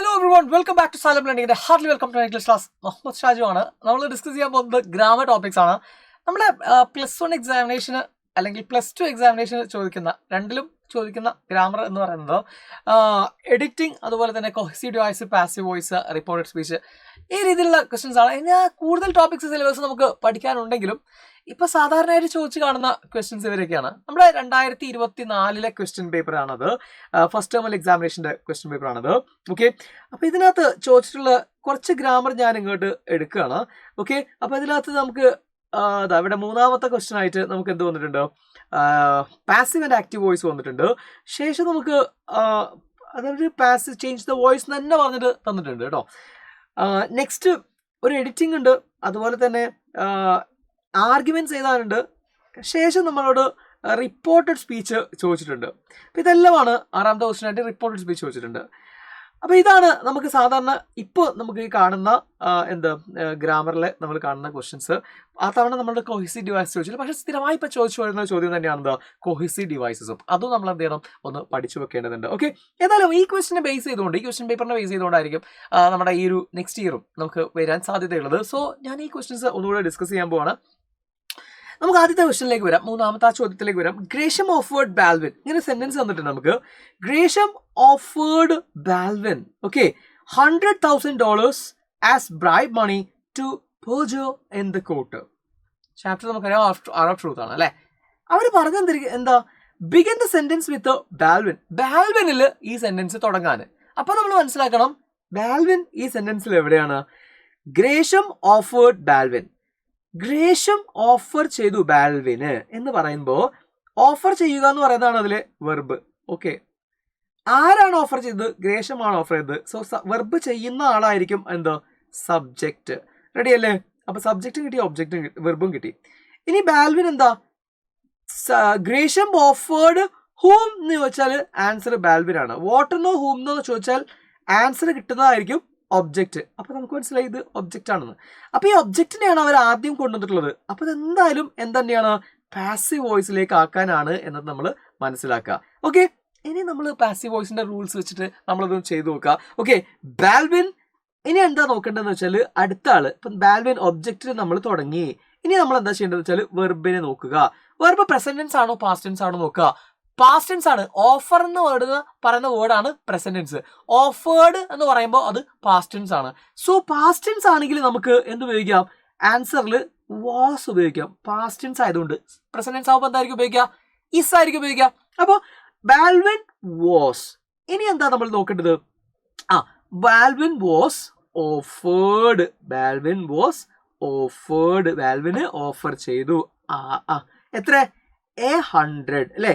Hello everyone, welcome back to Salam ലേണിംഗിന്റെ heartly welcome to English class. Muhammad Shaju ആണ്. നമ്മൾ discuss ചെയ്യാൻ പോകുന്നത് ഗ്രാമർ ടോപ്പിക്സ് ആണ്. നമ്മുടെ +1 എക്സാമിനേഷന് അല്ലെങ്കിൽ +2 എക്സാമിനേഷന് രണ്ടിലും ചോദിക്കുന്ന ഗ്രാമർ എന്ന് പറയുന്നത് എഡിറ്റിംഗ്, അതുപോലെ തന്നെ cohesive device, passive voice, reported speech, ഈ രീതിയിലുള്ള ക്വസ്റ്റ്യൻസ് ആണ്. ഇനി കൂടുതൽ ടോപ്പിക്സ് സിലബസ് നമുക്ക് പഠിക്കാനുണ്ടെങ്കിലും ഇപ്പൊ സാധാരണയായിട്ട് ചോദിച്ചു കാണുന്ന ക്വസ്റ്റ്യൻസ് ഇവരൊക്കെയാണ്. നമ്മുടെ 2024 ക്വസ്റ്റ്യൻ പേപ്പർ ആണത്. ഫസ്റ്റ് ടേം എക്സാമിനേഷന്റെ ക്വസ്റ്റ്യൻ പേപ്പർ ആണത്. ഓക്കെ, അപ്പൊ ഇതിനകത്ത് ചോദിച്ചിട്ടുള്ള കുറച്ച് ഗ്രാമർ ഞാൻ ഇങ്ങോട്ട് എടുക്കുകയാണ്. ഓക്കെ, അപ്പൊ ഇതിനകത്ത് നമുക്ക് ഇവിടെ മൂന്നാമത്തെ ക്വസ്റ്റ്യൻ ആയിട്ട് നമുക്ക് എന്ത് വന്നിട്ടുണ്ട്? പാസീവ് ആൻഡ് ആക്റ്റീവ് വോയിസ് വന്നിട്ടുണ്ട്. ശേഷം നമുക്ക് അതായത് പാസീവ് ചേഞ്ച് ദ വോയിസ് തന്നെ പറഞ്ഞിട്ട് തന്നിട്ടുണ്ട് കേട്ടോ. നെക്സ്റ്റ് ഒരു എഡിറ്റിംഗ് ഉണ്ട്, അതുപോലെ തന്നെ ആർഗ്യുമെന്റ്സ് എഴുതാനുണ്ട്. ശേഷം നമ്മളോട് റിപ്പോർട്ടഡ് സ്പീച്ച് ചോദിച്ചിട്ടുണ്ട്. അപ്പം ഇതെല്ലാമാണ് ആറാമത്തെ ക്വസ്റ്റ്യൻ ആയിട്ട് റിപ്പോർട്ടഡ് സ്പീച്ച് ചോദിച്ചിട്ടുണ്ട്. അപ്പോൾ ഇതാണ് നമുക്ക് സാധാരണ ഇപ്പോൾ നമുക്ക് ഈ കാണുന്ന ഗ്രാമറിൽ നമ്മൾ കാണുന്ന ക്വസ്റ്റ്യൻസ്. ആ തവണ നമ്മുടെ കൊഹസീവ് ഡിവൈസ് ചോദിച്ചില്ല, പക്ഷേ സ്ഥിരമായി ഇപ്പോൾ ചോദിച്ചു വരുന്ന ചോദ്യം തന്നെയാണ് കൊഹസീവ് ഡിവൈസസും. അതും നമ്മൾ എന്ത് ചെയ്യണം, ഒന്ന് പഠിച്ചു വെക്കേണ്ടതുണ്ട്. ഓക്കെ, ഏതായാലും ഈ ക്വസ്റ്റിനെ ബേസ് ചെയ്തുകൊണ്ട്, ഈ ക്വസ്റ്റ്യൻ പേപ്പറിനെ ബേസ് ചെയ്തുകൊണ്ടായിരിക്കും നമ്മുടെ ഈ ഒരു നെക്സ്റ്റ് ഇയറും നമുക്ക് വരാൻ സാധ്യതയുള്ളത്. സോ ഞാൻ ഈ ക്വസ്റ്റ്യൻസ് ഒന്നുകൂടെ ഡിസ്കസ് ചെയ്യാൻ പോവാണ്. നമുക്ക് ആദ്യത്തെ ക്വസ്റ്റ്യനിലേക്ക് വരാം, മൂന്നാമത്തെ ആ ചോദ്യത്തിലേക്ക് വരാം. ഗ്രേഷം ഓഫേർഡ് ബാൽവിൻ, ഇങ്ങനെ സെന്റൻസ് തന്നിട്ടുണ്ട് നമുക്ക്. Gresham offered Balwin, okay, $100,000 as bribe money to perjure in the court. Chapter നമുക്കറിയാം ആർ ഓഫ് ട്രൂത്ത് ആണ് അല്ലെ. അവർ പറഞ്ഞെന്തിരിക്കും, എന്താ, begin the sentence with Balwin. ബാൽവിനിൽ ഈ സെന്റൻസ് തുടങ്ങാൻ. അപ്പൊ നമ്മൾ മനസ്സിലാക്കണം, ബാൽവിൻ ഈ സെന്റൻസിൽ എവിടെയാണ്? ഗ്രേഷം ഓഫേർഡ് ബാൽവിൻ. ഗ്രേഷം ഓഫർ ചെയ്തു ബാൽവിന് എന്ന് പറയുമ്പോൾ ഓഫർ ചെയ്യുക എന്ന് പറയുന്നതാണ് അതിലെ വെർബ്. ഓക്കെ, ആരാണ് ഓഫർ ചെയ്തത്? ഗ്രേഷമാണ് ഓഫർ ചെയ്തത്. സോ വെർബ് ചെയ്യുന്ന ആളായിരിക്കും എന്താ, സബ്ജക്റ്റ്. റെഡി അല്ലേ? അപ്പൊ സബ്ജക്റ്റും കിട്ടി, ഒബ്ജക്റ്റും കിട്ടി, വെർബും കിട്ടി. ഇനി ബാൽവിൻ എന്താ, ഗ്രേഷം ഓഫേർഡ് ഹൂം എന്ന് ചോദിച്ചാൽ ആൻസർ ബാൽവിൻ ആണ്. വാട്ട് എന്നോ ഹൂം എന്നോ ചോദിച്ചാൽ ആൻസർ കിട്ടുന്നതായിരിക്കും ഒബ്ജക്റ്റ്. അപ്പൊ നമുക്ക് മനസ്സിലായി ഇത് ഒബ്ജക്റ്റ് ആണെന്ന്. അപ്പൊ ഈ ഒബ്ജക്റ്റിനെയാണ് അവർ ആദ്യം കൊണ്ടുവന്നിട്ടുള്ളത്. അപ്പൊ ഇതെന്തായാലും എന്താണ്, പാസീവ് വോയിസിലേക്ക് ആക്കാനാണ് എന്നത് നമ്മൾ മനസ്സിലാക്കുക. ഓക്കെ, ഇനി നമ്മൾ പാസീവ് വോയിസിന്റെ റൂൾസ് വെച്ചിട്ട് നമ്മളത് ചെയ്തു നോക്കുക. Okay, Balvin. ഇനി എന്താ നോക്കേണ്ടതെന്ന് വെച്ചാൽ അടുത്ത ആള്, ഇപ്പം ബാൽവിൻ ഒബ്ജക്റ്റിൽ നമ്മൾ തുടങ്ങി. ഇനി നമ്മൾ എന്താ ചെയ്യേണ്ടതെന്ന് വെച്ചാൽ വെർബിനെ നോക്കുക. വെർബ് പ്രസന്റ് ടെൻസ് ആണോ പാസ്റ്റ് ടെൻസ് ആണോ നോക്കുക. പാസ്റ്റ് ടെൻസ് ആണ്. ഓഫർ എന്ന് പറയുന്ന വേർഡാണ് പ്രസന്റ് ടെൻസ്. ഓഫേർഡ് എന്ന് പറയുമ്പോൾ അത് പാസ്റ്റ് ടെൻസ് ആണ്. സോ പാസ്റ്റ് ടെൻസ് ആണെങ്കിൽ നമുക്ക് എന്ത് ഉപയോഗിക്കാം? ആൻസറിൽ വാസ് ഉപയോഗിക്കാം. പാസ്റ്റ് ടെൻസ് ആയതുകൊണ്ട്. പ്രസന്റ് ടെൻസ് ആവുമ്പോൾ എന്തായിരിക്കും ഉപയോഗിക്കുക? ഇസ് ആയിരിക്കും ഉപയോഗിക്കുക. അപ്പോൾ ബാൽവിൻ വാസ്. ഇനി എന്താ നമ്മൾ നോക്കേണ്ടത്? Balwin was offered. Balwin was offered. ബാൽവിന് ഓഫർ ചെയ്തു. എത്ര? 100 അല്ലെ?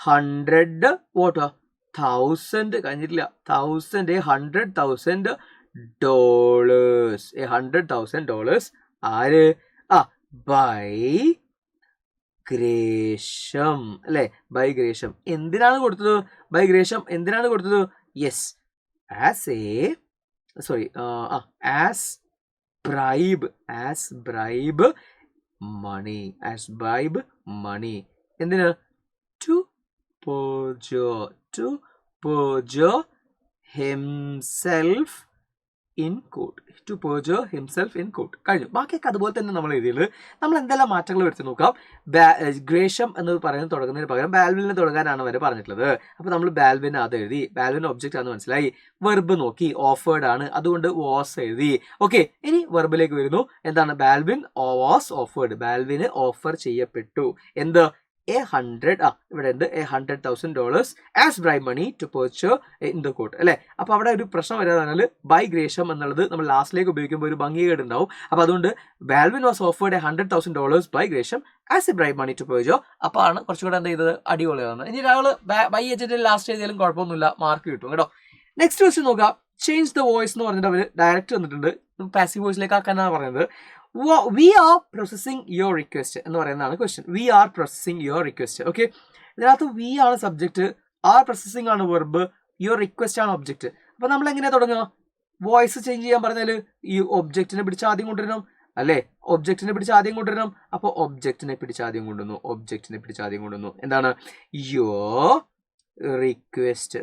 100 വാട്ട്? 1000 കഴിഞ്ഞിട്ടില്ല. 100,000 $100,000 ആര്? ബൈ ഗ്രേഷം അല്ലെ? By Gresham. എന്തിനാണ് കൊടുത്തത്? ബൈ ഗ്രേഷം എന്തിനാണ് കൊടുത്തത്? Yes, as bribe money. എന്തിന്? To perjure himself in court. കഴിഞ്ഞു. ബാക്കിയൊക്കെ അതുപോലെ തന്നെ നമ്മൾ എഴുതിയത്. നമ്മൾ എന്തെല്ലാം മാറ്റങ്ങൾ വരുത്തി നോക്കാം. ഗ്രേഷം എന്ന് പറയുന്നത് തുടങ്ങുന്നതിന് പകരം ബാൽവിനെ തുടങ്ങാനാണ് അവർ പറഞ്ഞിട്ടുള്ളത്. അപ്പൊ നമ്മൾ ബാൽവിൻ അത് എഴുതി. ബാൽവിൻ ഒബ്ജക്റ്റ് ആണെന്ന് മനസ്സിലായി. വെർബ് നോക്കി, ഓഫേർഡ് ആണ്, അതുകൊണ്ട് വാസ് എഴുതി. ഓക്കെ, ഇനി വെർബിലേക്ക് വരുന്നു. എന്താണ്? Balwin was offered. ബാൽവിന് ഓഫർ ചെയ്യപ്പെട്ടു. എന്ത്? ഇവിടെ ഉണ്ട് $100,000 as bribe money to perjure in the court അല്ലെ. അപ്പൊ അവിടെ ഒരു പ്രശ്നം വരാതാണ്, ബൈ ഗ്രേഷം എന്നുള്ളത് നമ്മൾ ലാസ്റ്റിലേക്ക് ഉപയോഗിക്കുമ്പോൾ ഒരു ഭംഗികേട് ഉണ്ടാവും. അപ്പൊ അതുകൊണ്ട് Balwin was offered $100,000 by Gresham as a bribe money to perjure. അപ്പൊ ആണ് കുറച്ചുകൂടെ എന്ത് ചെയ്തത്, അടിപൊളിയാണ്. ഇനി ഒരാൾ ബൈ ഏജന്റിൽ ലാസ്റ്റ് ചെയ്താലും കുഴപ്പമൊന്നുമില്ല, മാർക്ക് കിട്ടും കേട്ടോ. നെക്സ്റ്റ് ക്വസ്റ്റ്യൻ നോക്കാം. ചേഞ്ച് ദ വോയിസ് എന്ന് പറഞ്ഞിട്ട് അവർ ഡയറക്റ്റ് വന്നിട്ടുണ്ട്. പാസീവ് വോയിസിലേക്ക് ആക്കാനാണ് പറയുന്നത്. We are processing your request എന്ന് പറയുന്നതാണ് question. We are processing your request. Okay, ഇതിനകത്ത് വി ആണ് സബ്ജക്ട്, ആർ പ്രോസസിങ് ആണ് വെർബ്, യുവർ റിക്വസ്റ്റ് ആണ് ഒബ്ജക്ട്. അപ്പൊ നമ്മൾ എങ്ങനെയാ തുടങ്ങുക? വോയിസ് ചേഞ്ച് ചെയ്യാൻ പറഞ്ഞാല് ഈ ഒബ്ജക്റ്റിനെ പിടിച്ച് ആദ്യം കൊണ്ടുവരണം അല്ലേ? ഒബ്ജക്റ്റിനെ പിടിച്ച് ആദ്യം കൊണ്ടുവരണം. അപ്പോൾ ഒബ്ജക്റ്റിനെ പിടിച്ച് ആദ്യം കൊണ്ടുവന്നു. എന്താണ്? Your request,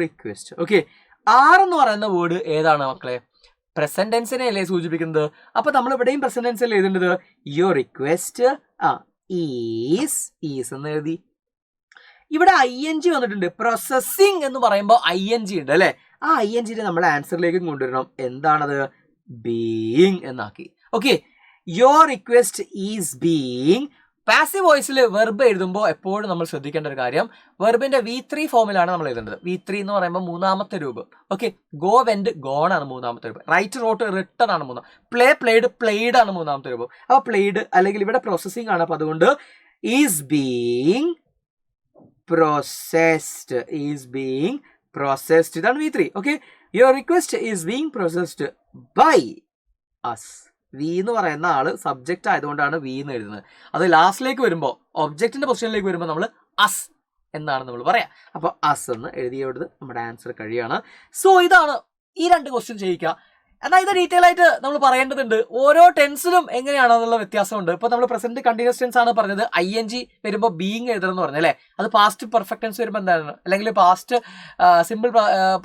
request. Okay, are എന്ന് പറയുന്ന വേർഡ് ഏതാണ് മക്കളെ? പ്രസന്റ് ടെൻസിനെ അല്ലേ സൂചിപ്പിക്കുന്നത്. അപ്പൊ നമ്മൾ ഇവിടെയും പ്രസന്റ് ടെൻസ് അല്ലേ എഴുതേണ്ടത്. യുവർ റിക്വസ്റ്റ് ഈസ് എന്ന് എഴുതി. ഇവിടെ ING വന്നിട്ടുണ്ട്. പ്രോസസ്സിംഗ് എന്ന് പറയുമ്പോൾ ING ഉണ്ട് അല്ലെ. ആ ING നമ്മൾ ആൻസറിലേക്ക് കൊണ്ടുവരണം. എന്താണത്? ബീയിങ് എന്നാക്കി. Okay, your request is being. Passive വോയിസിൽ വെർബ് എഴുതുമ്പോൾ എപ്പോഴും നമ്മൾ ശ്രദ്ധിക്കേണ്ട ഒരു കാര്യം, വെർബിന്റെ V3 ഫോമിലാണ് നമ്മൾ എഴുതേണ്ടത്. V3 എന്ന് പറയുമ്പോൾ മൂന്നാമത്തെ രൂപം. ഓക്കെ, ഗോ, വെന്റ്, ഗോൺ ആണ് മൂന്നാമത്തെ രൂപം. റൈറ്റ്, റോട്ട്, റിട്ടൺ ആണ് മൂന്നാം. പ്ലേ, പ്ലേഡ്, പ്ലേഡ് ആണ് മൂന്നാമത്തെ രൂപം. അപ്പോൾ പ്ലേഡ് അല്ലെങ്കിൽ ഇവിടെ പ്രോസസ്സിംഗ് ആണ്. അപ്പോൾ അതുകൊണ്ട് ഈസ് ബീയിങ് പ്രോസസ്ഡ്, ഇതാണ് V3. Okay, your request is being processed by us. We എന്ന് പറയുന്ന ആള് സബ്ജക്റ്റ് ആയതുകൊണ്ടാണ് വി എന്ന് എഴുതുന്നത്. അത് ലാസ്റ്റിലേക്ക് വരുമ്പോൾ, ഒബ്ജക്റ്റിന്റെ പൊസിഷനിലേക്ക് വരുമ്പോൾ നമ്മൾ അസ് എന്നാണ് നമ്മൾ പറയാം. അപ്പൊ അസ് എന്ന് എഴുതിയോട് നമ്മുടെ ആൻസർ കഴിയാണ്. സോ ഇതാണ് ഈ 2 ക്വസ്റ്റ്യൻ ചെയ്യിക്കുക. എന്നാൽ ഇത് ഡീറ്റെയിൽ ആയിട്ട് നമ്മൾ പറയേണ്ടതുണ്ട്. ഓരോ ടെൻസിലും എങ്ങനെയാണെന്നുള്ള വ്യത്യാസമുണ്ട്. ഇപ്പൊ നമ്മൾ പ്രസന്റ് കണ്ടിന്യൂസ് ടെൻസ് ആണ് പറഞ്ഞത്. ING വരുമ്പോൾ ബീയിങ് എഴുതണം എന്ന് പറഞ്ഞല്ലേ. അത് പാസ്റ്റ് പെർഫെക്റ്റ് ടെൻസ് വരുമ്പോൾ എന്താണ്, അല്ലെങ്കിൽ പാസ്റ്റ് സിമ്പിൾ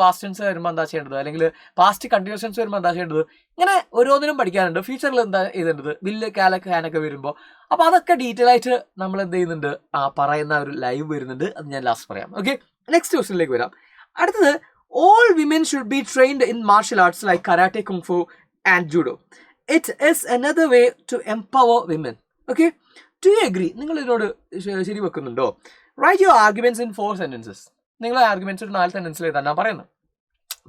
പാസ്റ്റ് ടെൻസ് വരുമ്പോൾ എന്താ ചെയ്യേണ്ടത്, അല്ലെങ്കിൽ പാസ്റ്റ് കണ്ടിന്യൂസ് ടെൻസ് വരുമ്പോൾ എന്താ ചെയ്യേണ്ടത്, ഇങ്ങനെ ഓരോന്നിനും പഠിക്കാനുണ്ട്. ഫ്യൂച്ചറിൽ എന്താ എഴുതേണ്ടത്, വില്ല്, കാലക്ക്, ഹാനൊക്കെ വരുമ്പോൾ. അപ്പൊ അതൊക്കെ ഡീറ്റെയിൽ ആയിട്ട് നമ്മൾ എന്ത് ചെയ്യുന്നുണ്ട്, പറയുന്ന ഒരു ലൈവ് വരുന്നുണ്ട്. അത് ഞാൻ ലാസ്റ്റ് പറയാം. ഓക്കെ, നെക്സ്റ്റ് ക്വസ്റ്റ്യനിലേക്ക് വരാം. അടുത്തത്, all women should be trained in martial arts like karate, kung fu and judo. It is another way to empower women. Okay, do you agree? നിങ്ങൾ ഇതിനോട് ശരി വെക്കുന്നുണ്ടോ? Write your arguments in 4 sentences. നിങ്ങളെ arguments ഒരു 4 സെന്റൻസിൽ എഴുതാൻ പറയുന്നത്.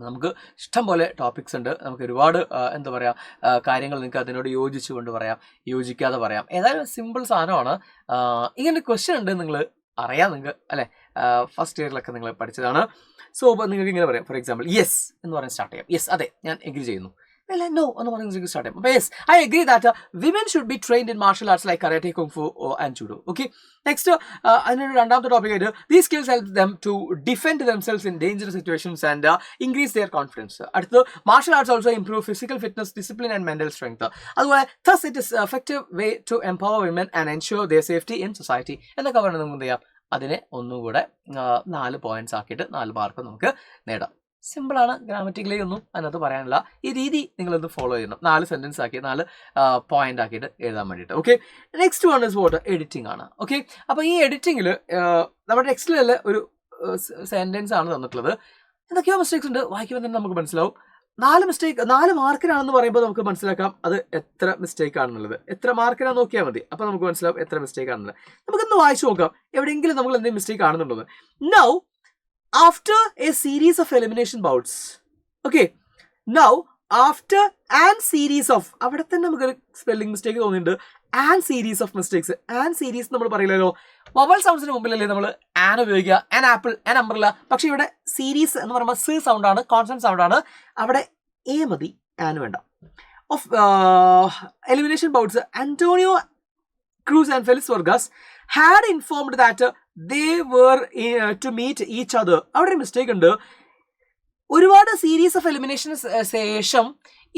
നമുക്ക് ഇഷ്ടം പോലെ ടോപ്പിക്സ് ഉണ്ട്. നമുക്ക് ഒരുപാട് എന്താ പറയുക കാര്യങ്ങൾ നിങ്ങൾക്ക് അതിനോട് യോജിച്ചുകൊണ്ട് പറയാം, യോജിക്കാതെ പറയാം. ഏതായാലും സിമ്പിൾ സാധനമാണ്. ഇങ്ങനെ ക്വസ്റ്റ്യൻ ഉണ്ട്, നിങ്ങൾ അറിയാം നിങ്ങൾക്ക് അല്ലെ, ഫസ്റ്റ് ഇയറിലൊക്കെ നിങ്ങൾ പഠിച്ചതാണ്. സോ അപ്പോൾ നിങ്ങൾക്ക് ഇങ്ങനെ പറയാം. ഫോർ എക്സാമ്പിൾ, യെസ് എന്ന് പറഞ്ഞ് സ്റ്റാർട്ട് ചെയ്യാം. യെസ്, അതെ ഞാൻ എഗ്രി ചെയ്യുന്നു. അല്ല, നോ എന്ന് പറഞ്ഞ് സ്റ്റാർട്ട് ചെയ്യാം. അപ്പോൾ yes, I agree that women should be trained in martial arts like karate, kung fu and judo. Okay, next അതിനൊരു രണ്ടാമത്തെ ടോപ്പിക് ആയിട്ട്, these skills help them to defend themselves in dangerous situations and increase their confidence. അടുത്ത്, martial arts also improve physical fitness, discipline and mental strength. അതുപോലെ thus it is effective way to empower women and ensure their safety in society എന്നൊക്കെ പറഞ്ഞ് നമുക്ക് എന്ത് ചെയ്യാം, അതിനെ ഒന്നുകൂടെ 4 points ആക്കിയിട്ട് 4 മാർക്ക് നമുക്ക് നേടാം. സിമ്പിളാണ്, ഗ്രാമറ്റിക്കലി ഒന്നും അതിനകത്ത് പറയാനില്ല. ഈ രീതി നിങ്ങളൊന്ന് ഫോളോ ചെയ്യണം. 4 സെന്റൻസ് ആക്കി 4 പോയിന്റ് ആക്കിയിട്ട് എഴുതാൻ വേണ്ടിയിട്ട്. Okay, next one is what, editing ആണ്. ഓക്കെ, അപ്പോൾ ഈ എഡിറ്റിംഗിൽ നമ്മുടെ ടെക്സ്റ്റിൽ ഒരു സെന്റൻസ് ആണ് തന്നിട്ടുള്ളത്. എന്തൊക്കെയോ മിസ്റ്റേക്സ് ഉണ്ട്, വായിക്കുമ്പോൾ തന്നെ നമുക്ക് മനസ്സിലാവും. 4 മാർക്കിനാണെന്ന് പറയുമ്പോൾ നമുക്ക് മനസ്സിലാക്കാം അത് എത്ര മിസ്റ്റേക്ക് ആണെന്നുള്ളത്. എത്ര മാർക്കിനാന്ന് നോക്കിയാൽ മതി, അപ്പൊ നമുക്ക് മനസ്സിലാവും എത്ര മിസ്റ്റേക്ക് ആണെന്നുള്ളത്. നമുക്കൊന്ന് വായിച്ചു നോക്കാം എവിടെയെങ്കിലും നമ്മൾ എന്തെങ്കിലും മിസ്റ്റേക്ക് ആണെന്നുള്ളത്. Now after a series of elimination bouts. Okay, now after and series of, അവിടെ തന്നെ നമുക്കൊരു സ്പെല്ലിംഗ് മിസ്റ്റേക്ക് തോന്നിയിട്ടുണ്ട്. And series of mistakes. And series നമ്മൾ പറയില്ലല്ലോ, വവൽ സൗണ്ട്സിന് മുമ്പിലല്ലേ നമ്മൾ ആൻ ഉപയോഗിക്കുക, ആൻ ആപ്പിൾ, ആൻ അംബ്രല്ല. പക്ഷെ ഇവിടെ സീരീസ് എന്ന് പറയുമ്പോൾ സി സൗണ്ട് ആണ്, കോൺസണന്റ് സൗണ്ട് ആണ്. അവിടെ എ മതി, ആൻ വേണ്ട. Of elimination bouts, Antonio Cruz and Felix Vargas had informed that they were to meet each other. അവിടെ ഒരു മിസ്റ്റേക്ക് ഉണ്ട്. ഒരുപാട് സീരീസ് ഓഫ് എലിമിനേഷന് ശേഷം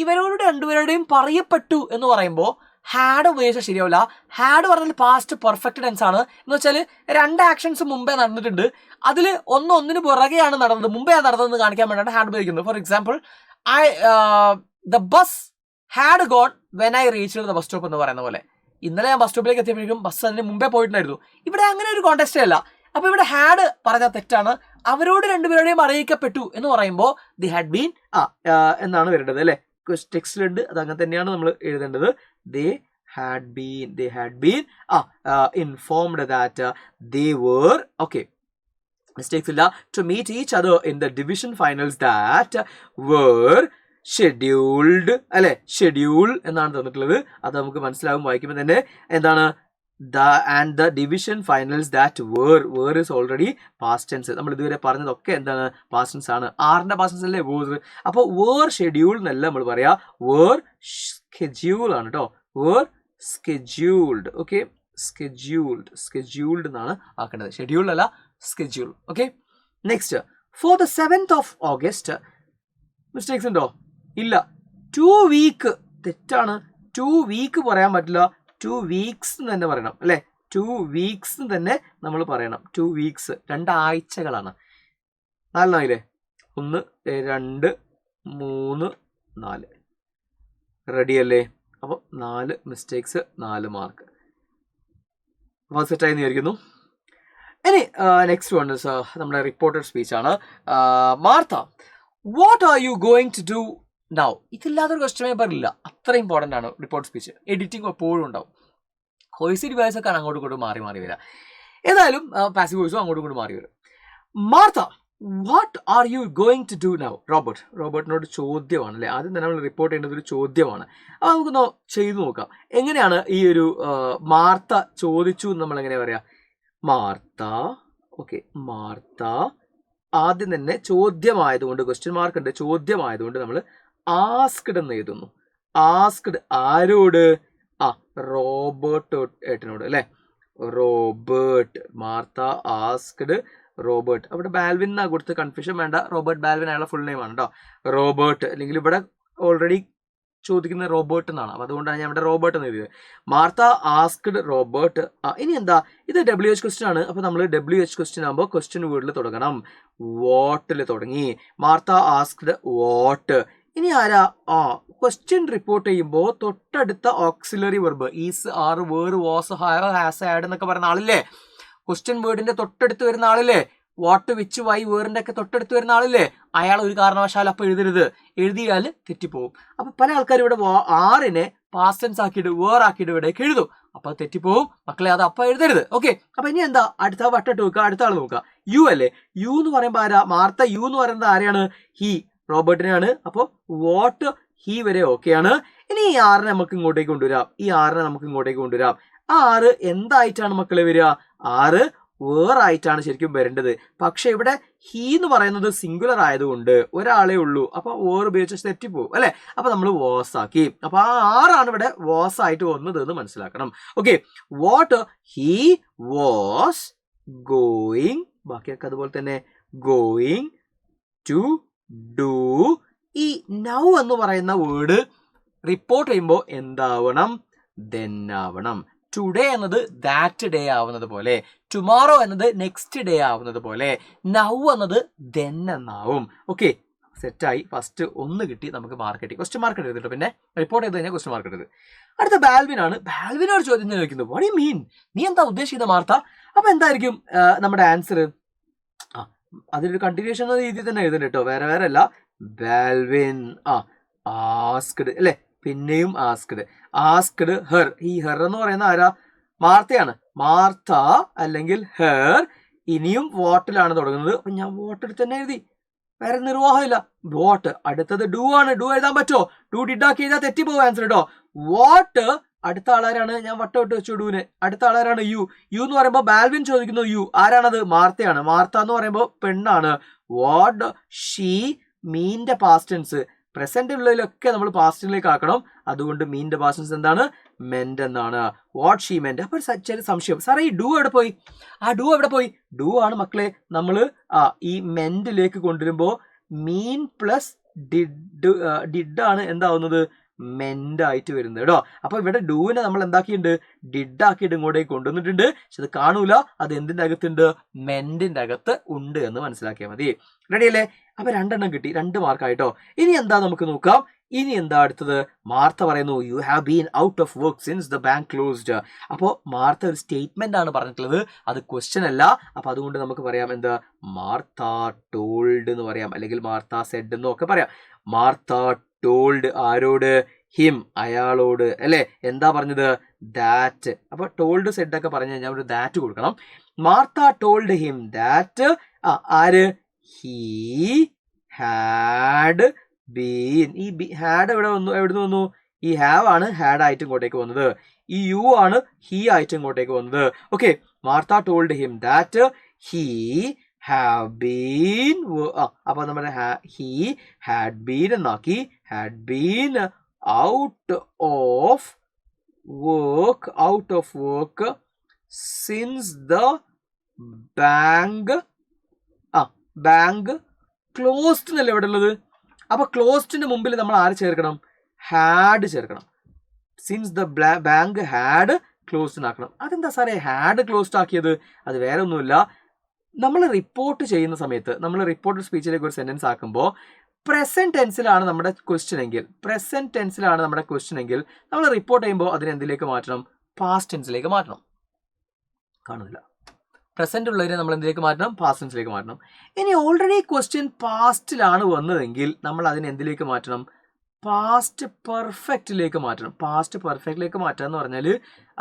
ഇവരോട് രണ്ടുപേരുടെയും പറയപ്പെട്ടു എന്ന് പറയുമ്പോൾ ഹാഡ് ഉപയോഗിച്ചാൽ ശരിയാവില്ല. ഹാഡ് പറഞ്ഞാൽ പാസ്റ്റ് പെർഫെക്റ്റ് ടെൻസ് ആണ്. എന്ന് വെച്ചാൽ 2 ആക്ഷൻസ് മുമ്പേ നടന്നിട്ടുണ്ട്, അതിൽ ഒന്നിന് പുറകെയാണ് നടന്നത്, മുമ്പേ നടന്നതെന്ന് കാണിക്കാൻ വേണ്ടിയാണ് ഹാഡ് ഉപയോഗിക്കുന്നത്. For example, the bus had gone when I reached the bus stop എന്ന് പറയുന്ന പോലെ. ഇന്നലെ ഞാൻ ബസ് സ്റ്റോപ്പിലേക്ക് എത്തിയപ്പോഴേക്കും ബസ് അതിന് മുമ്പേ പോയിട്ടുണ്ടായിരുന്നു. ഇവിടെ അങ്ങനെ ഒരു കോണ്ടെക്സ്റ്റേ അല്ല. അപ്പൊ ഇവിടെ ഹാഡ് പറഞ്ഞാൽ തെറ്റാണ്. അവരോട് രണ്ടുപേരുടെയും അറിയിക്കപ്പെട്ടു എന്ന് പറയുമ്പോൾ ദി ഹാഡ് ബീൻ എന്നാണ് വരേണ്ടത് അല്ലെ. ടെക്സ്റ്റിലുണ്ട്, അത് അങ്ങനെ തന്നെയാണ് നമ്മൾ എഴുതേണ്ടത്. They had been informed that they were, okay, mistakes illa, to meet each other in the division finals that were scheduled അല്ലെ. ഷെഡ്യൂൾ എന്നാണ് തന്നിട്ടുള്ളത്. അത് നമുക്ക് മനസ്സിലാവും വായിക്കുമ്പോൾ തന്നെ. എന്താണ് the division finals that were is already past tense. നമ്മൾ ഇതുവരെ പറഞ്ഞതൊക്കെ എന്താണ്, past tense ആണ്. ആറിന്റെ past tense അല്ലേ were. അപ്പോൾ were scheduled എന്നല്ല നമ്മൾ പറയാ, were schedule ആണ് കേട്ടോ. were scheduled. ഓക്കെ, scheduled എന്നാണ് ആക്കേണ്ടത്, ഷെഡ്യൂൾഡ് അല്ല, schedule. Okay, next, for the 7th of August mistakes ഉണ്ടോ? ഇല്ല. 2 week തെറ്റാണ്. 2 week പറയാൻ പറ്റില്ല, 2 weeks എന്ന് തന്നെ പറയണം അല്ലെ. 2 വീക്സ് തന്നെ നമ്മൾ പറയണം. 2 വീക്സ് 2 ആഴ്ചകളാണ്. 4 ആയില്ലേ? 1 2 3 4 റെഡി അല്ലേ? അപ്പോൾ 4 മിസ്റ്റേക്സ് 4 മാർക്ക്. അപ്പോൾ സെറ്റായി വിചാരിക്കുന്നു. ഇനി നെക്സ്റ്റ് വൺ ഇസ് നമ്മുടെ റിപ്പോർട്ടഡ് സ്പീച്ച് ആണ്. Martha, what are you going to do now? ഇതില്ലാത്തൊരു ക്വസ്റ്റ്യൻ പേപ്പർ ഇല്ല. അത്ര ഇമ്പോർട്ടൻ്റ് ആണ് റിപ്പോർട്ട് സ്പീച്ച്. എഡിറ്റിംഗ് എപ്പോഴും ഉണ്ടാവും. വോയിസ് ഡിവൈസ് ഒക്കെ അങ്ങോട്ടും ഇങ്ങോട്ടും മാറി വരാം. ഏതായാലും പാസീവ് വോയിസും അങ്ങോട്ടും ഇങ്ങോട്ടും മാറി വരും. Martha, what are you going to do now? റോബർട്ടിനോട് ചോദ്യമാണ് അല്ലേ? ആദ്യം തന്നെ നമ്മൾ റിപ്പോർട്ട് ചെയ്യേണ്ടത് ഒരു ചോദ്യമാണ്. അപ്പോൾ നമുക്കൊന്ന് ചെയ്തു നോക്കാം. എങ്ങനെയാണ് ഈ ഒരു മാർത്ത ചോദിച്ചു എന്ന് നമ്മൾ എങ്ങനെയാ പറയാ? മാർത്ത, ഓക്കെ, മാർത്ത ആദ്യം തന്നെ ചോദ്യമായതുകൊണ്ട്, ക്വസ്റ്റ്യൻ മാർക്ക് ഉണ്ട്, ചോദ്യമായതുകൊണ്ട് നമ്മൾ ആസ്ക്ഡ് എന്ന് എഴുതുന്നു. ആസ്ക്ഡ് ആരോട്? റോബർട്ട് ഏട്ടനോട് അല്ലേ? റോബർട്ട്. Martha asked Robert. അവിടെ ബാൽവിൻ എന്നാ കൊടുത്ത് കൺഫ്യൂഷൻ വേണ്ട. റോബർട്ട് ബാൽവിൻ അയാളുടെ ഫുൾ നെയിം ആണ് കേട്ടോ. റോബർട്ട്, അല്ലെങ്കിൽ ഇവിടെ ഓൾറെഡി ചോദിക്കുന്ന റോബർട്ട് എന്നാണ്. അപ്പോൾ അതുകൊണ്ടാണ് ഞാൻ ഇവിടെ റോബർട്ട് എന്ന് എഴുതിയത്. Martha asked Robert. ഇനി എന്താ? ഇത് WH ക്വസ്റ്റ്യൻ ആണ്. അപ്പോൾ നമ്മൾ WH ക്വസ്റ്റ്യൻ ആകുമ്പോൾ ക്വസ്റ്റ്യൻ വേർഡിൽ തുടങ്ങണം. വാട്ടിൽ തുടങ്ങി. Martha asked what. ഇനി ആരാ? ക്വസ്റ്റ്യൻ റിപ്പോർട്ട് ചെയ്യുമ്പോൾ തൊട്ടടുത്ത auxiliary verb is, are, were, was, have, has, had എന്നൊക്കെ പറയുന്ന ആളില്ലേ? ക്വസ്റ്റ്യൻ വേർഡിന്റെ തൊട്ടടുത്ത് വരുന്ന ആളില്ലേ? വാട്ട്, വിച്ച്, വൈ, വേറിന്റെ ഒക്കെ തൊട്ടടുത്ത് വരുന്ന ആളില്ലേ? അയാൾ ഒരു കാരണവശാലും അപ്പോൾ എഴുതരുത്. എഴുതിയാൽ തെറ്റിപ്പോവും. അപ്പൊ പല ആൾക്കാരും ഇവിടെ ആറിനെ പാസ്റ്റ് ടെൻസ് ആക്കിയിട്ട് വേർ ആക്കിയിട്ട് ഇവിടേക്ക് എഴുതും. അപ്പൊ തെറ്റിപ്പോവും. മക്കളെ അത് അപ്പൊ എഴുതരുത്. ഓക്കെ, അപ്പൊ ഇനി എന്താ? അടുത്ത വട്ടിട്ട് നോക്കുക. അടുത്ത ആൾ നോക്കുക. യു അല്ലേ? യു എന്ന് പറയുമ്പോൾ ആരാ? മാർത്ത യു എന്ന് പറയുന്നത് ആരെയാണ്? ഹി, റോബർട്ടിനെയാണ്. അപ്പോൾ വാട്ട്, ഹി വരെ ഓക്കെയാണ്. ഇനി ഈ ആറിനെ നമുക്ക് ഇങ്ങോട്ടേക്ക് കൊണ്ടുവരാം. ഈ ആറിനെ നമുക്ക് ഇങ്ങോട്ടേക്ക് കൊണ്ടുവരാം. ആ 6 എന്തായിട്ടാണ് മക്കളെ വരിക? 6 വേറായിട്ടാണ് ശരിക്കും വരേണ്ടത്. പക്ഷെ ഇവിടെ ഹി എന്ന് പറയുന്നത് സിംഗുലർ ആയതുകൊണ്ട് ഒരാളെ ഉള്ളൂ. അപ്പൊ വേർ ഉപയോഗിച്ച് തെറ്റിപ്പോവും അല്ലെ? അപ്പൊ നമ്മൾ വാസ് ആക്കി. അപ്പൊ ആ 6 ആണ് ഇവിടെ വാസ് ആയിട്ട് വന്നത് എന്ന് മനസ്സിലാക്കണം. Okay, what he was going, ബാക്കിയൊക്കെ അതുപോലെ തന്നെ ഗോയിങ് ടു ഡു. ഈ നൗ എന്ന് പറയുന്ന വേർഡ് റിപ്പോർട്ട് ചെയ്യുമ്പോൾ എന്താവണം? ദെൻ ആവണം. ടുഡേ എന്നത് ദാറ്റ് ഡേ ആവുന്നത് പോലെ, ടുമോറോ എന്നത് നെക്സ്റ്റ് ഡേ ആവുന്നത് പോലെ, നൗ എന്നത് ദെൻ എന്നാവും. ഓക്കെ, സെറ്റായി. ഫസ്റ്റ് 1 കിട്ടി, നമുക്ക് മാർക്ക് കിട്ടി. ക്വസ്റ്റ്യൻ മാർക്ക് എടുത്തിട്ട് പിന്നെ റിപ്പോർട്ട് ചെയ്ത് കഴിഞ്ഞാൽ ക്വസ്റ്റ്യൻ മാർക്ക് എടുത്തത്. അടുത്ത ബാൽവിൻ ആണ്. ബാൽവിനോട് ചോദ്യം ചോദിക്കുന്നത്, വാട്ട് യു മീൻ? നീ എന്താ ഉദ്ദേശിക്കുന്നത് മാർത്ത? അപ്പൊ എന്തായിരിക്കും നമ്മുടെ ആൻസർ? അതിലൊരു കണ്ടിന്യൂഷൻ എന്ന രീതിയിൽ തന്നെ എഴുതണ്ട കേട്ടോ, വേറെ വേറെ അല്ല. ബാൽവിൻ ആസ്ക്ഡ് അല്ലെ? പിന്നെയും ആസ്ക്ഡ്. Asked her. ഈ ഹെർ എന്ന് പറയുന്ന ആരാ? മാർത്തയാണ്. മാർത്ത അല്ലെങ്കിൽ ഹെർ. ഇനിയും വാട്ടിലാണ് തുടങ്ങുന്നത്. അപ്പൊ ഞാൻ വാട്ട് എടുത്ത് തന്നെ എഴുതി, വേറെ നിർവാഹമില്ല. വാട്ട്. അടുത്തത് ഡു ആണ്. ഡു എഴുതാൻ പറ്റുമോ? ഡു ഡിഡാക്കി എഴുതാൻ തെറ്റിപ്പോകും ആൻസർ കേട്ടോ. വാട്ട്. അടുത്ത ആളാരാണ്? ഞാൻ വട്ടമിട്ട് വെച്ചു ഡുവിന്. അടുത്ത ആളാരാണ്? യു. യു എന്ന് പറയുമ്പോൾ ബാൽവിൻ ചോദിക്കുന്നു യു. ആരാണത്? മാർത്തയാണ്. മാർത്ത എന്ന് പറയുമ്പോൾ പെണ്ണാണ്. വാട്ട് ഷീ, മീന്റെ പാസ്റ്റ് ടെൻസ്. പ്രസന്റ് ഉള്ളതിലൊക്കെ നമ്മൾ പാസ്റ്റിലേക്ക് ആക്കണം. അതുകൊണ്ട് മീന്റെ പാസ്റ്റ് ടെൻസ് എന്താണ്? മെന്റ് എന്നാണ്. What she meant. അപ്പൊ ചെറിയ സംശയം, സാറേ ഈ ഡു എവിടെ പോയി? ഡു എവിടെ പോയി? ഡു ആണ് മക്കളെ നമ്മൾ ഈ മെന്റിലേക്ക് കൊണ്ടുവരുമ്പോ മീൻ പ്ലസ് ഡിഡ് ആണ് എന്താവുന്നത്? മെന്റ് ആയിട്ട് വരുന്നത് കേട്ടോ. അപ്പൊ ഇവിടെ ഡൂവിനെ നമ്മൾ എന്താക്കിയിട്ടുണ്ട്? ഡിഡ് ആക്കിയിട്ട് ഇങ്ങോട്ടേക്ക് കൊണ്ടുവന്നിട്ടുണ്ട്. പക്ഷെ അത് കാണൂല. അത് എന്തിന്റെ അകത്തുണ്ട്? മെന്റിന്റെ അകത്ത് ഉണ്ട് എന്ന് മനസ്സിലാക്കിയാൽ മതി. റെഡി അല്ലേ? അപ്പൊ 2 എണ്ണം കിട്ടി, 2 മാർക്കായിട്ടോ. ഇനി എന്താ നമുക്ക് നോക്കാം. ഇനി എന്താ അടുത്തത്? മാർത്ത പറയുന്നു, you have been out of work since the bank closed. അപ്പോൾ മാർത്ത ഒരു സ്റ്റേറ്റ്മെന്റ് ആണ് പറഞ്ഞിട്ടുള്ളത്, അത് ക്വസ്റ്റ്യൻ അല്ല. അപ്പൊ അതുകൊണ്ട് നമുക്ക് പറയാം എന്താ? മാർത്ത ടോൾഡ് എന്ന് പറയാം, അല്ലെങ്കിൽ മാർത്ത സെഡ് എന്നോ ഒക്കെ പറയാം. മാർത്ത ടോൾഡ് ആരോട്? ഹിം, അയാളോട് അല്ലെ? എന്താ പറഞ്ഞത്? ദാറ്റ്. അപ്പൊ ടോൾഡ് സെഡ് ഒക്കെ പറഞ്ഞു കഴിഞ്ഞാൽ ഒരു ദാറ്റ് കൊടുക്കണം. Martha told him that. ആര്? He had been. ഈ ഹാഡ് എവിടെ വന്നു? എവിടുന്ന് വന്നു? ഈ ഹാവ് ആണ് ഹാഡ് ആയിട്ട് ഇങ്ങോട്ടേക്ക് വന്നത്. ഈ യു ആണ് ഹി ആയിട്ട് ഇങ്ങോട്ടേക്ക് വന്നത്. Okay, Martha told him that he have been. അപ്പൊ നമ്മുടെ ഹി ഹാഡ് ബീൻ എന്നാക്കി. Had been out of work since the bank closed എന്നല്ലേ ഇവിടെ ഉള്ളത്? അപ്പൊ ക്ലോസ്ഡിന്റെ മുമ്പിൽ നമ്മൾ ആര് ചേർക്കണം? ഹാഡ് ചേർക്കണം. Since the bank had closed എന്നാക്കണം. അതെന്താ സാറേ ഹാഡ് ക്ലോസ്ഡ് ആക്കിയത്? അത് വേറെ ഒന്നുമില്ല, നമ്മൾ റിപ്പോർട്ട് ചെയ്യുന്ന സമയത്ത് നമ്മൾ റിപ്പോർട്ടഡ് സ്പീച്ചിലേക്ക് ഒരു സെന്റൻസ് ആക്കുമ്പോൾ പ്രസന്റ് ടെൻസിലാണ് നമ്മുടെ ക്വസ്റ്റ്യൻ എങ്കിൽ നമ്മൾ റിപ്പോർട്ട് ചെയ്യുമ്പോൾ അതിനെ എന്തിലേക്ക് മാറ്റണം? പാസ്റ്റ് ടെൻസിലേക്ക് മാറ്റണം. കാണുന്നില്ല, പ്രസന്റ് ഉള്ളതിനെ നമ്മൾ എന്തിലേക്ക് മാറ്റണം? പാസ്റ്റ് ടെൻസിലേക്ക് മാറ്റണം. ഇനി ഓൾറെഡി ക്വസ്റ്റ്യൻ പാസ്റ്റിലാണ് വന്നതെങ്കിൽ നമ്മൾ അതിനെ എന്തിലേക്ക് മാറ്റണം? പാസ്റ്റ് പെർഫെക്റ്റിലേക്ക് മാറ്റണം. പാസ്റ്റ് പെർഫെക്റ്റിലേക്ക് മാറ്റുക എന്ന് പറഞ്ഞാൽ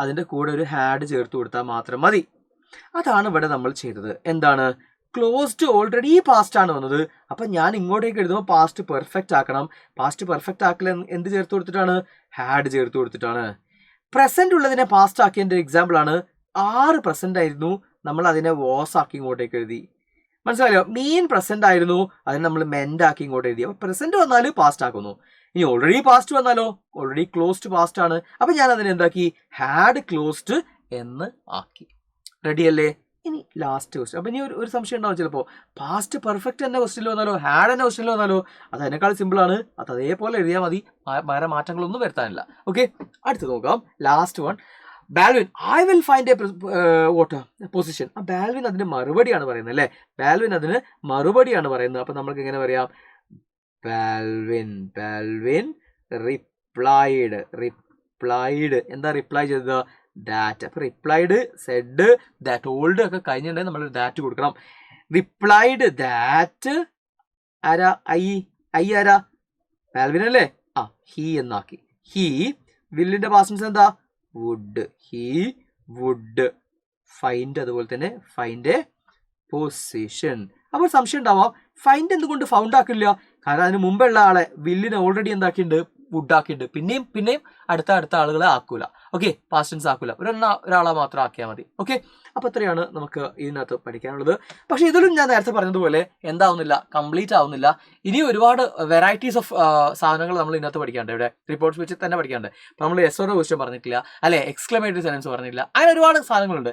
അതിൻ്റെ കൂടെ ഒരു ഹാഡ് ചേർത്ത് കൊടുത്താൽ മാത്രം മതി. അതാണ് ഇവിടെ നമ്മൾ ചെയ്തത്. എന്താണ്? ക്ലോസ്ഡ് ഓൾറെഡി പാസ്റ്റ് ആണ് വന്നത്, അപ്പം ഞാൻ ഇങ്ങോട്ടേക്ക് എഴുതുമ്പോൾ പാസ്റ്റ് പെർഫെക്റ്റ് ആക്കണം. പാസ്റ്റ് പെർഫെക്റ്റ് ആക്കൽ എന്ത് ചേർത്ത് കൊടുത്തിട്ടാണ്? ഹാഡ് ചേർത്ത് കൊടുത്തിട്ടാണ്. പ്രസന്റ് ഉള്ളതിനെ പാസ്റ്റ് ആക്കിയതിൻ്റെ എക്സാമ്പിൾ ആണ്. 6 പ്രസന്റ് ആയിരുന്നു, നമ്മൾ അതിനെ വാസ് ആക്കി ഇങ്ങോട്ടേക്ക് എഴുതി. മനസ്സിലായോ? മീൻ പ്രസന്റ് ആയിരുന്നു, അതിനെ നമ്മൾ മെന്റ് ആക്കി ഇങ്ങോട്ട് എഴുതി. അപ്പോൾ പ്രസന്റ് വന്നാൽ പാസ്റ്റ് ആക്കുന്നു. ഇനി ഓൾറെഡി പാസ്റ്റ് വന്നാലോ? ഓൾറെഡി ക്ലോസ്ഡ് പാസ്റ്റ് ആണ്, അപ്പം ഞാൻ അതിനെ എന്താക്കി? ഹാഡ് ക്ലോസ്ഡ് എന്ന് ആക്കി. റെഡി അല്ലേ? ഇനി ലാസ്റ്റ് ക്വസ്റ്റ്യൻ. അപ്പം ഇനി ഒരു സംശയം ഉണ്ടാവും ചിലപ്പോൾ, പാസ്റ്റ് പെർഫെക്റ്റ് തന്നെ ക്വസ്റ്റ്യനിൽ വന്നാലോ, ഹാഡ് തന്നെ ക്വസ്റ്റ്യനിൽ വന്നാലോ? അത് അതിനേക്കാൾ സിമ്പിളാണ്, അത് അതേപോലെ എഴുതിയാൽ മതി, വേറെ മാറ്റങ്ങളൊന്നും വരുത്താനില്ല. ഓക്കെ, അടുത്ത് നോക്കാം. Last one, Balvin I will find A position. ആ ബാൽവിൻ അതിന് മറുപടിയാണ് പറയുന്നത് അല്ലേ? ബാൽവിൻ അതിന് മറുപടിയാണ് പറയുന്നത്. അപ്പം നമ്മൾക്ക് എങ്ങനെ പറയാം? Baldwin replied. എന്താ റിപ്ലൈ ചെയ്തത്? ദാറ്റ്. അപ്പൊ റിപ്ലൈഡ്, സെഡ്, ദാറ്റ്, ഓൾഡ് ഒക്കെ കഴിഞ്ഞിട്ടുണ്ടെങ്കിൽ നമ്മൾ ദാറ്റ് കൊടുക്കണം. റിപ്ലൈഡ് ദാറ്റ് ആരാ? ഐ ആരാ? ബാൽവിൻ അല്ലേ? ആ, ഹി എന്നാക്കി. ഹി. വില്ലിന്റെ പാസ്റ്റ് എന്താ? വുഡ്. He would find. അതുപോലെ തന്നെ ഫൈൻഡ് എ പൊസിഷൻ. അപ്പോൾ സംശയം ഉണ്ടാവാം, ഫൈൻഡ് എന്തുകൊണ്ട് ഫൗണ്ട് ആക്കില്ല? കാരണം അതിന് മുമ്പുള്ള ആളെ വില്ലിനെ ഓൾറെഡി എന്താക്കിയിട്ടുണ്ട്? വുഡ് ആക്കിയിട്ടുണ്ട്. പിന്നെയും അടുത്ത ആളുകളെ ആക്കൂല. ഓക്കെ, പാസ്റ്റ് ടെൻസ് ആക്കൂല, ഒരാളെ മാത്രം ആക്കിയാൽ മതി. ഓക്കെ, അപ്പോൾ ഇത്രയാണ് നമുക്ക് ഇതിനകത്ത് പഠിക്കാനുള്ളത്. പക്ഷേ ഇതിലും ഞാൻ നേരത്തെ പറഞ്ഞതുപോലെ എന്താവുന്നില്ല, കംപ്ലീറ്റ് ആവുന്നില്ല. ഇനി ഒരുപാട് വെറൈറ്റീസ് ഓഫ് സാധനങ്ങൾ നമ്മൾ ഇതിനകത്ത് പഠിക്കാണ്ട്. ഇവിടെ റിപ്പോർട്ട് സ്പീച്ചിൽ തന്നെ പഠിക്കാണ്ട്. അപ്പോൾ നമ്മൾ എസ് ഓർ ക്വസ്റ്റ്യൻ പറഞ്ഞിട്ടില്ല, അല്ലെ എക്സ്ക്ലമേറ്ററി സെന്റൻസ് പറഞ്ഞില്ല, അങ്ങനെ ഒരുപാട് സാധനങ്ങളുണ്ട്.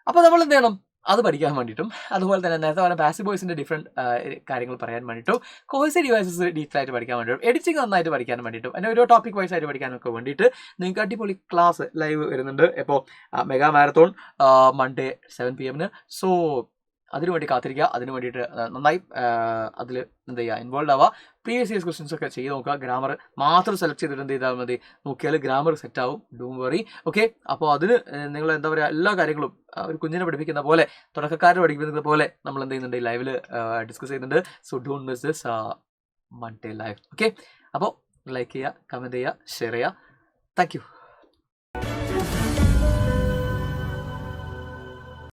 അപ്പോൾ നമ്മൾ എന്ത് ചെയ്യണം? അത് പഠിക്കാൻ വേണ്ടിയിട്ടും അതുപോലെ തന്നെ നേരത്തെ പറഞ്ഞ പാസീവ് വോയിസിന്റെ ഡിഫറെന്റ് കാര്യങ്ങൾ പറയാൻ വേണ്ടിയിട്ടും കോഴ്സ് ഡിവൈസസ് ഡീറ്റെയിൽ ആയിട്ട് പഠിക്കാൻ വേണ്ടിയിട്ടും എഡിറ്റിംഗ് നന്നായിട്ട് പഠിക്കാൻ വേണ്ടിയിട്ടും അതിന് ഓരോ ടോപ്പിക് വൈസ് ആയിട്ട് പഠിക്കാനൊക്കെ വേണ്ടിയിട്ട് നിങ്ങൾക്ക് അടിപൊളി ക്ലാസ് ലൈവ് വരുന്നുണ്ട്. ഇപ്പോൾ mega marathon Monday 7 PM. So അതിനുവേണ്ടി കാത്തിരിക്കുക. അതിന് വേണ്ടിയിട്ട് നന്നായി അതിൽ എന്ത് ചെയ്യുക, ഇൻവോൾവ് ആവുക. പ്രീവിയസ് ഇയേഴ്സ് ക്വസ്റ്റ്യൻസ് ഒക്കെ ചെയ്ത് നോക്കുക. ഗ്രാമർ മാത്രം സെലക്ട് ചെയ്തിട്ട് എന്ത് ചെയ്താൽ മതി, നോക്കിയാൽ ഗ്രാമർ സെറ്റ് ആവും. Don't worry. ഓക്കെ, അപ്പോൾ അതിന് നിങ്ങൾ എന്താ പറയുക, എല്ലാ കാര്യങ്ങളും ഒരു കുഞ്ഞിനെ പഠിപ്പിക്കുന്ന പോലെ, തുടക്കക്കാരെ പഠിപ്പിക്കുന്ന പോലെ നമ്മൾ എന്ത് ചെയ്യുന്നുണ്ട്, ലൈവിൽ ഡിസ്കസ് ചെയ്യുന്നുണ്ട്. So don't miss this Monday live. Okay, അപ്പോൾ ലൈക്ക് ചെയ്യുക, കമൻറ്റ് ചെയ്യുക, ഷെയർ ചെയ്യുക. Thank you.